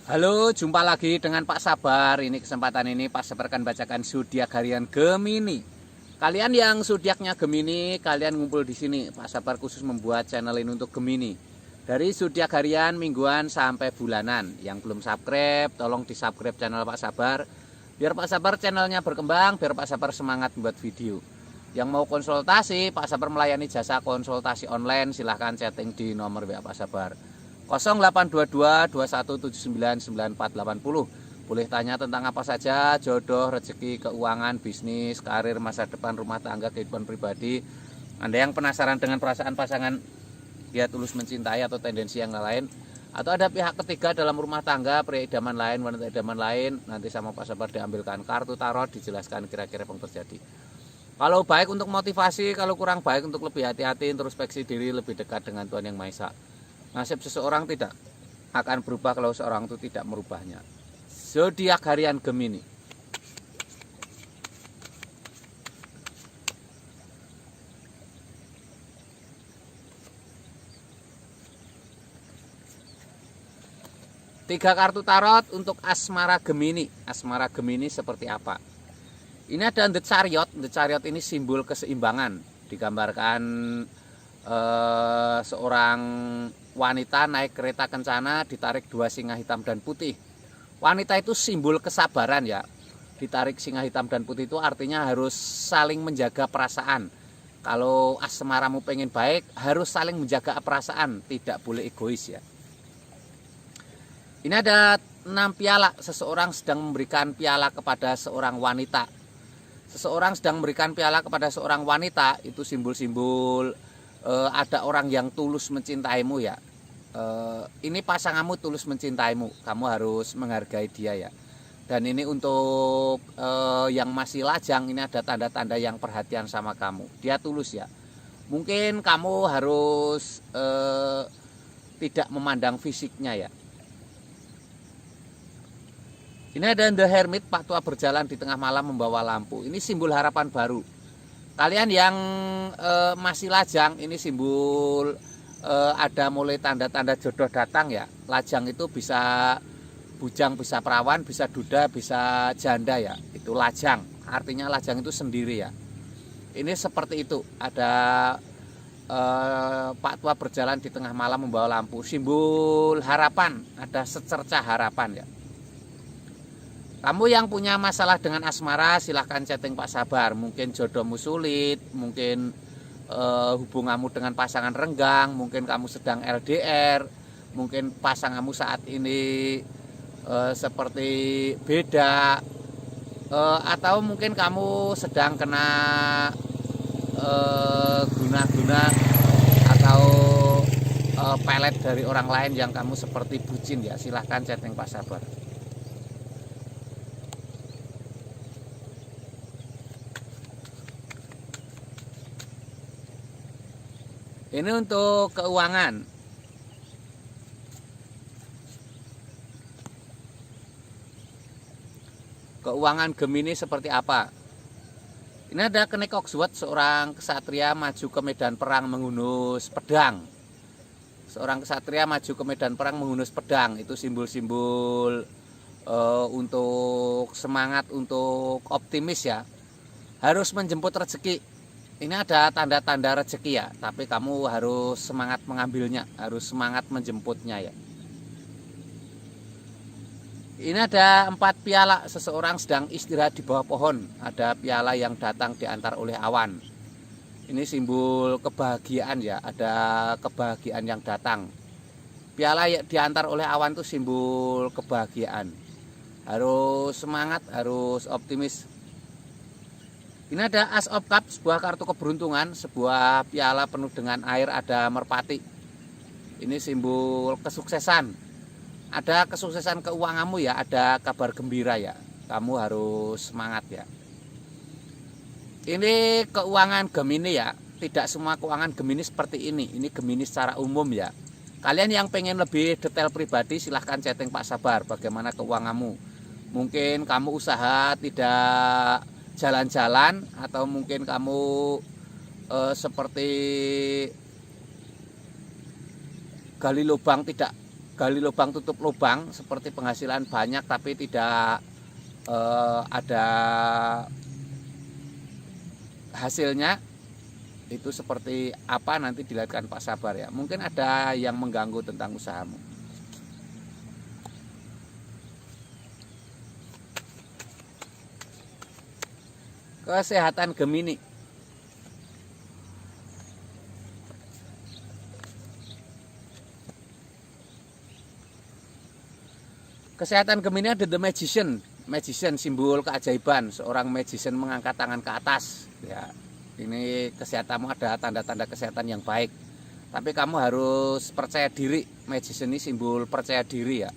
Halo, jumpa lagi dengan Pak Sabar. Ini kesempatan ini Pak Sabar akan bacakan zodiak harian Gemini. Kalian yang zodiaknya Gemini, kalian ngumpul di sini. Pak Sabar khusus membuat channel ini untuk Gemini. Dari zodiak harian, mingguan sampai bulanan. Yang belum subscribe, tolong di-subscribe channel Pak Sabar. Biar Pak Sabar channelnya berkembang, biar Pak Sabar semangat membuat video. Yang mau konsultasi, Pak Sabar melayani jasa konsultasi online. Silahkan chatting di nomor WA Pak Sabar 0822 2179 9480. Boleh tanya tentang apa saja, jodoh, rezeki, keuangan, bisnis, karir, masa depan, rumah tangga, kehidupan pribadi. Anda yang penasaran dengan perasaan pasangan, dia tulus mencintai atau tendensi yang lain, atau ada pihak ketiga dalam rumah tangga, pria idaman lain, wanita idaman lain, nanti sama Pak Sabar diambilkan kartu tarot, dijelaskan kira-kira yang terjadi. Kalau baik untuk motivasi, kalau kurang baik untuk lebih hati-hati, introspeksi diri, lebih dekat dengan Tuhan Yang Maha Esa. Nasib seseorang tidak akan berubah kalau seorang itu tidak merubahnya. Zodiak harian Gemini. Tiga kartu tarot untuk asmara Gemini. Asmara Gemini seperti apa? Ini ada The Chariot. The Chariot ini simbol keseimbangan. Digambarkan seorang wanita naik kereta kencana, ditarik dua singa hitam dan putih. Wanita itu simbol kesabaran ya. Ditarik singa hitam dan putih itu artinya harus saling menjaga perasaan. Kalau asmaramu pengen baik, harus saling menjaga perasaan, tidak boleh egois ya. Ini ada 6 piala. Seseorang sedang memberikan piala kepada seorang wanita. Seseorang sedang memberikan piala kepada seorang wanita, itu simbol-simbol ada orang yang tulus mencintaimu ya. Ini pasanganmu tulus mencintaimu, kamu harus menghargai dia ya. Dan ini untuk yang masih lajang, ini ada tanda-tanda yang perhatian sama kamu, dia tulus ya. Mungkin kamu harus tidak memandang fisiknya ya. Ini ada The Hermit, Pak Tua berjalan di tengah malam membawa lampu. Ini simbol harapan baru. Kalian yang masih lajang, ini simbol ada mulai tanda-tanda jodoh datang ya. Lajang itu bisa bujang, bisa perawan, bisa duda, bisa janda ya. Itu lajang, artinya lajang itu sendiri ya. Ini seperti itu, ada Pak Tua berjalan di tengah malam membawa lampu. Simbol harapan, ada secercah harapan ya. Kamu yang punya masalah dengan asmara, silahkan chatting Pak Sabar. Mungkin jodohmu sulit, mungkin hubunganmu dengan pasangan renggang, mungkin kamu sedang LDR, mungkin pasanganmu saat ini seperti beda, atau mungkin kamu sedang kena guna-guna atau pelet dari orang lain yang kamu seperti bucin ya. Silahkan chatting Pak Sabar. Ini untuk keuangan. Keuangan Gemini seperti apa? Ini ada Kenek Oxword, seorang kesatria maju ke medan perang menghunus pedang. Seorang kesatria maju ke medan perang menghunus pedang. Itu simbol-simbol untuk semangat, untuk optimis ya. Harus menjemput rezeki. Ini ada tanda-tanda rezeki ya, tapi kamu harus semangat mengambilnya, harus semangat menjemputnya ya. Ini ada 4 piala. Seseorang sedang istirahat di bawah pohon. Ada piala yang datang diantar oleh awan. Ini simbol kebahagiaan ya, ada kebahagiaan yang datang. Piala yang diantar oleh awan itu simbol kebahagiaan. Harus semangat, harus optimis. Ini ada Ace of Cups, sebuah kartu keberuntungan, sebuah piala penuh dengan air, ada merpati. Ini simbol kesuksesan. Ada kesuksesan keuanganmu ya, ada kabar gembira ya. Kamu harus semangat ya. Ini keuangan Gemini ya. Tidak semua keuangan Gemini seperti ini. Ini Gemini secara umum ya. Kalian yang pengen lebih detail pribadi, silahkan chatting Pak Sabar. Bagaimana keuanganmu? Mungkin kamu usaha tidak jalan-jalan, atau mungkin kamu seperti gali lubang tidak gali lubang tutup lubang, seperti penghasilan banyak tapi tidak ada hasilnya, itu seperti apa nanti dilihatkan Pak Sabar ya. Mungkin ada yang mengganggu tentang usahamu. Kesehatan Gemini. Kesehatan Gemini ada The Magician. Magician simbol keajaiban, seorang magician mengangkat tangan ke atas ya. Ini kesehatanmu ada tanda-tanda kesehatan yang baik. Tapi kamu harus percaya diri. Magician ini simbol percaya diri ya.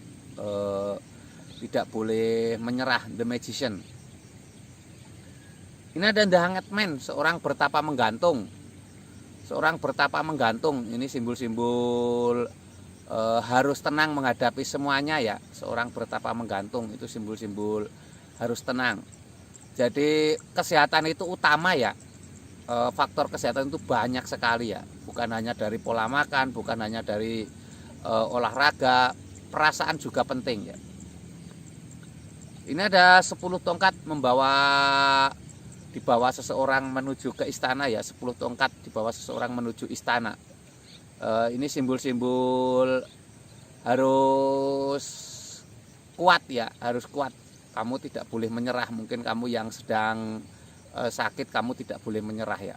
Tidak boleh menyerah, The Magician. Ini ada The Hanged Man, seorang bertapa menggantung. Seorang bertapa menggantung, ini simbol-simbol harus tenang menghadapi semuanya ya. Seorang bertapa menggantung itu simbol-simbol harus tenang. Jadi kesehatan itu utama ya. Faktor kesehatan itu banyak sekali ya. Bukan hanya dari pola makan, bukan hanya dari olahraga, perasaan juga penting ya. Ini ada 10 tongkat dibawa seseorang menuju ke istana ya. 10 tongkat dibawa seseorang menuju istana. Ini simbol-simbol harus kuat ya, harus kuat. Kamu tidak boleh menyerah. Mungkin kamu yang sedang sakit, kamu tidak boleh menyerah ya.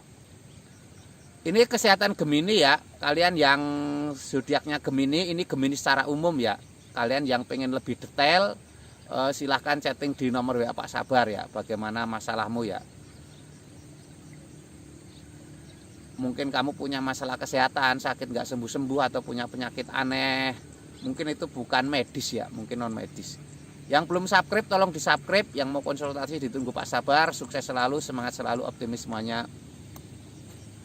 Ini kesehatan Gemini ya. Kalian yang zodiaknya Gemini, ini Gemini secara umum ya. Kalian yang pengen lebih detail, silahkan chatting di nomor WA Pak Sabar ya. Bagaimana masalahmu ya. Mungkin kamu punya masalah kesehatan, sakit nggak sembuh-sembuh atau punya penyakit aneh. Mungkin itu bukan medis ya, mungkin non medis. Yang belum subscribe tolong di subscribe. Yang mau konsultasi ditunggu Pak Sabar. Sukses selalu, semangat selalu, optimis semuanya.